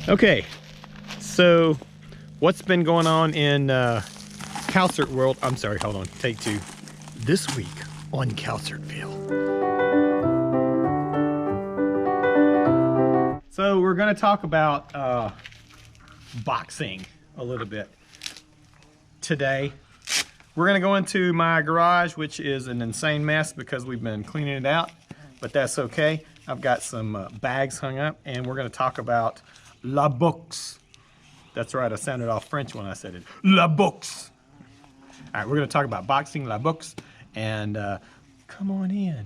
Okay, so what's been going on in Calcert world? I'm sorry, hold on, take two. This week on Calcertville. So we're gonna talk about boxing a little bit today. We're gonna go into my garage, which is an insane mess because we've been cleaning it out, but that's okay. I've got some bags hung up, and we're gonna talk about la boxe. That's right, I sounded all French when I said it. La boxe. All right, we're gonna talk about boxing, la boxe, and come on in.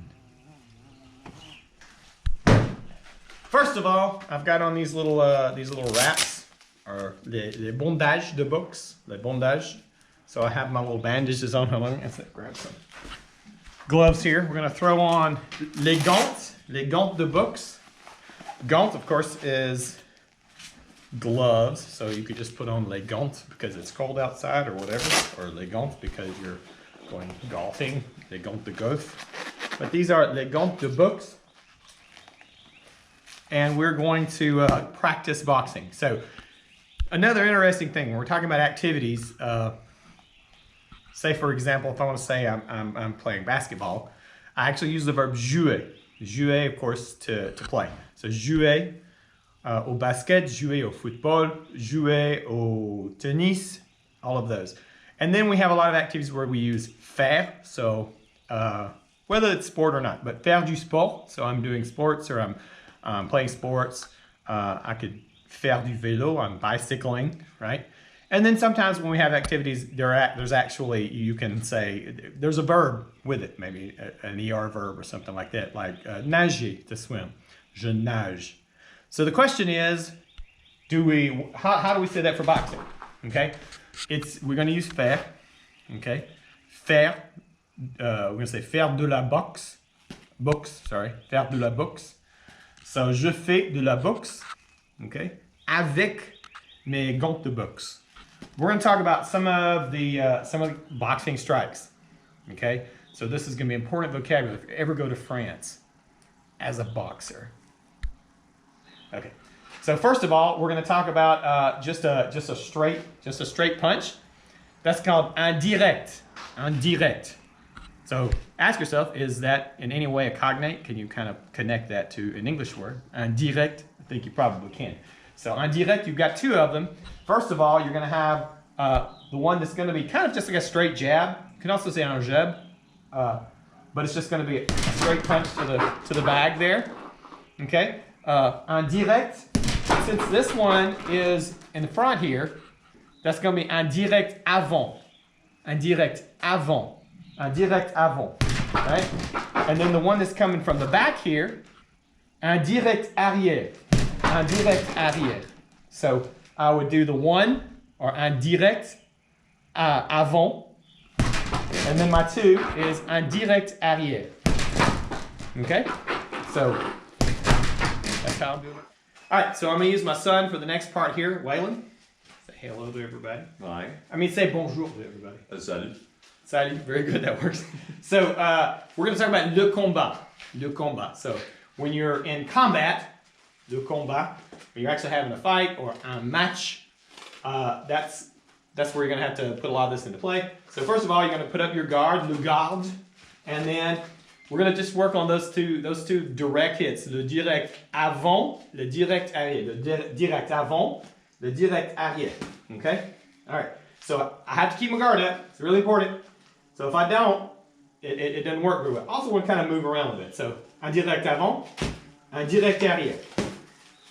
First of all, I've got on these little wraps, or les bandages de boxe, les bandages. So I have my little bandages on. Hold on, let's grab some gloves here. We're gonna throw on les gants de boxe. Gants, of course, is gloves, so you could just put on les gants because it's cold outside or whatever, or les gants because you're going golfing, les gants de golf. But these are les gants de boxe, and we're going to practice boxing. So another interesting thing, when we're talking about activities, say for example, if I want to say I'm playing basketball, I actually use the verb jouer. Jouer, of course, to play. So jouer au basket, jouer au football, jouer au tennis, all of those. And then we have a lot of activities where we use faire, so whether it's sport or not, but faire du sport, so I'm doing sports or I'm playing sports. I could faire du vélo, I'm bicycling, right? And then sometimes when we have activities, there's actually, you can say, there's a verb with it, maybe an ER verb or something like that, like nager, to swim, je nage. So the question is, how do we say that for boxing? Okay, we're going to use faire. Okay, faire. We're going to say faire de la boxe. Faire de la boxe. So je fais de la boxe. Okay, avec mes gants de boxe. We're going to talk about some of the boxing strikes. Okay, so this is going to be important vocabulary if you ever go to France as a boxer. Okay, so first of all, we're going to talk about just a straight punch. That's called un direct. Un direct. So ask yourself, is that in any way a cognate? Can you kind of connect that to an English word? Un direct. I think you probably can. So un direct, you've got two of them. First of all, you're going to have the one that's going to be kind of just like a straight jab. You can also say un jab, but it's just going to be a straight punch to the bag there. Okay. Un direct, since this one is in the front here, that's going to be un direct avant. Un direct avant. Un direct avant. Right? And then the one that's coming from the back here, un direct arrière. Un direct arrière. So I would do the one, or un direct avant. And then my two is un direct arrière. Okay? So that's how I'm doing it. All right, so I'm going to use my son for the next part here. Waylon, say hello to everybody. Hi. I mean, say bonjour to everybody. Salut. Salut, very good, that works. So we're going to talk about le combat. Le combat. So when you're in combat, le combat, when you're actually having a fight or un match, that's where you're going to have to put a lot of this into play. So first of all, you're going to put up your guard, le garde, and then we're going to just work on those two direct hits, le direct avant, le direct arrière, le direct avant, le direct arrière. Okay? All right. So I have to keep my guard up. It's really important. So if I don't, it doesn't work very well. Also want to kind of move around a bit. So un direct avant, un direct arrière.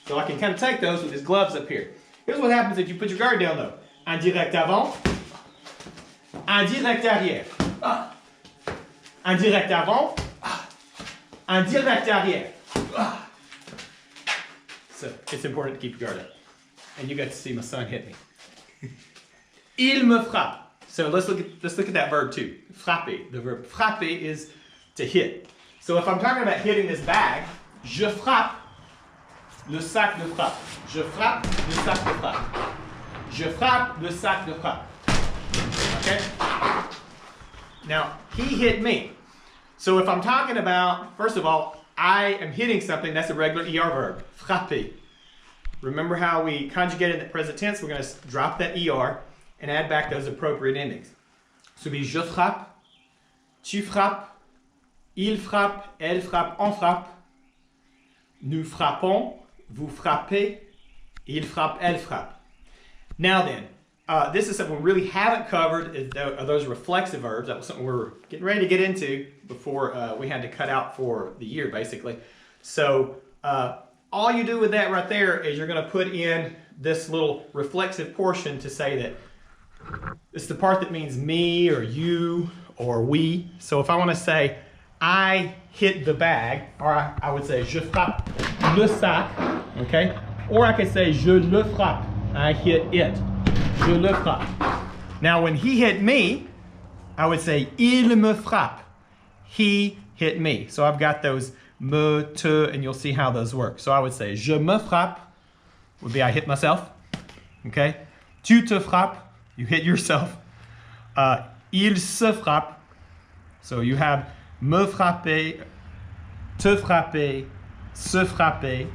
So I can kind of take those with his gloves up here. Here's what happens if you put your guard down though. Un direct avant, un direct arrière. Un direct avant, un direct arrière. So it's important to keep your guard up. And you got to see my son hit me. Il me frappe. So let's look at that verb too. Frapper. The verb frapper is to hit. So if I'm talking about hitting this bag, je frappe le sac de frappe. Je frappe le sac de frappe. Je frappe le sac de frappe. Okay? Now, he hit me. So if I'm talking about, first of all, I am hitting something, that's a regular ER verb. Frapper. remember how we conjugated in the present tense? We're going to drop that ER and add back those appropriate endings. So it'll be je frappe, tu frappes, il frappe, elle frappe, on frappe, nous frappons, vous frappez, il frappe, elle frappe. Now then, this is something we really haven't covered, are those reflexive verbs. That was something we were getting ready to get into before we had to cut out for the year, basically. So all you do with that right there is you're going to put in this little reflexive portion to say that it's the part that means me or you or we. So if I want to say, I hit the bag, or I would say, je frappe le sac, okay? Or I could say, je le frappe, I hit it, je le frappe. Now when he hit me, I would say, il me frappe, he hit me. So I've got those me, te, and you'll see how those work. So I would say, je me frappe, would be I hit myself, okay? Tu te frappes, you hit yourself. Il se frappe, so you have me frapper, te frapper, se frapper.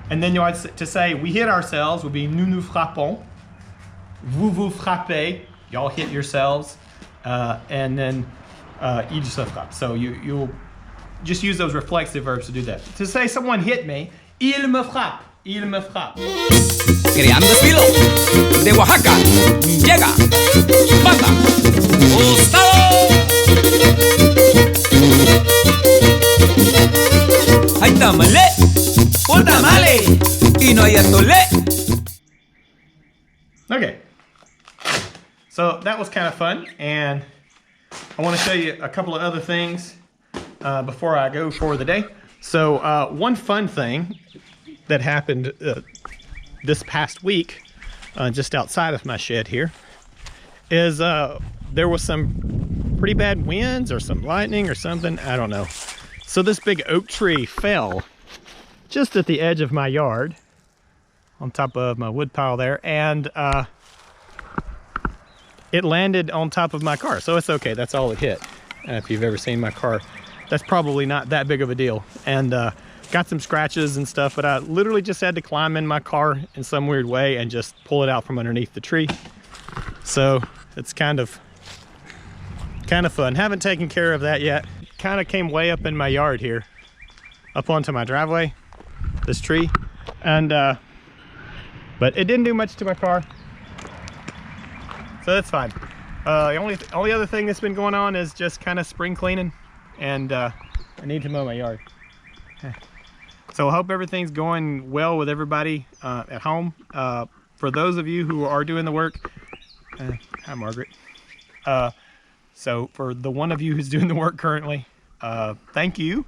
And then you want to say we hit ourselves would be nous nous frappons. Vous vous frappez, y'all hit yourselves. And then il se frappe. So you'll just use those reflexive verbs to do that. To say someone hit me, il me frappe, il me frappe. Creando estilo de Oaxaca, llega, banda, Gustavo. Hay tamale, un tamale, y no hay atole. Okay, so that was kind of fun, and I want to show you a couple of other things before I go for the day. So one fun thing that happened this past week, just outside of my shed here, is there was some pretty bad winds or some lightning or something, I don't know. So this big oak tree fell just at the edge of my yard on top of my wood pile there, and it landed on top of my car. So it's okay, that's all it hit. If you've ever seen my car, that's probably not that big of a deal. And got some scratches and stuff, but I literally just had to climb in my car in some weird way and just pull it out from underneath the tree. So it's kind of fun. Haven't taken care of that yet. Kind of came way up in my yard here, up onto my driveway, this tree. And but it didn't do much to my car, so that's fine. The only other thing that's been going on is just kind of spring cleaning, and I need to mow my yard. So I hope everything's going well with everybody at home. For those of you who are doing the work, hi Margaret. So for the one of you who's doing the work currently, thank you.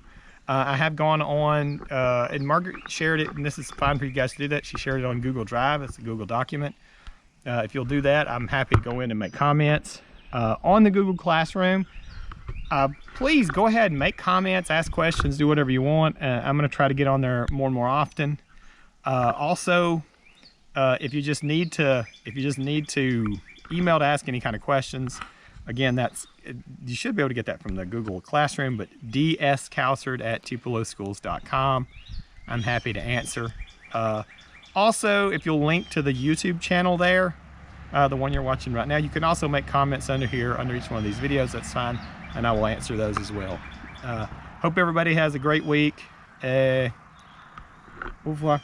I have gone on, and Margaret shared it, and this is fine for you guys to do that. She shared it on Google Drive. It's a Google document. If you'll do that, I'm happy to go in and make comments. On the Google Classroom, please go ahead and make comments, ask questions, do whatever you want. I'm going to try to get on there more and more often. Also, if you just need to email to ask any kind of questions, again, you should be able to get that from the Google Classroom, but dscalsard@tupeloschools.com. I'm happy to answer. Also, if you'll link to the YouTube channel there, the one you're watching right now, you can also make comments under here, under each one of these videos. That's fine, and I will answer those as well. Hope everybody has a great week. Au revoir.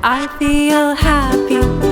I feel happy.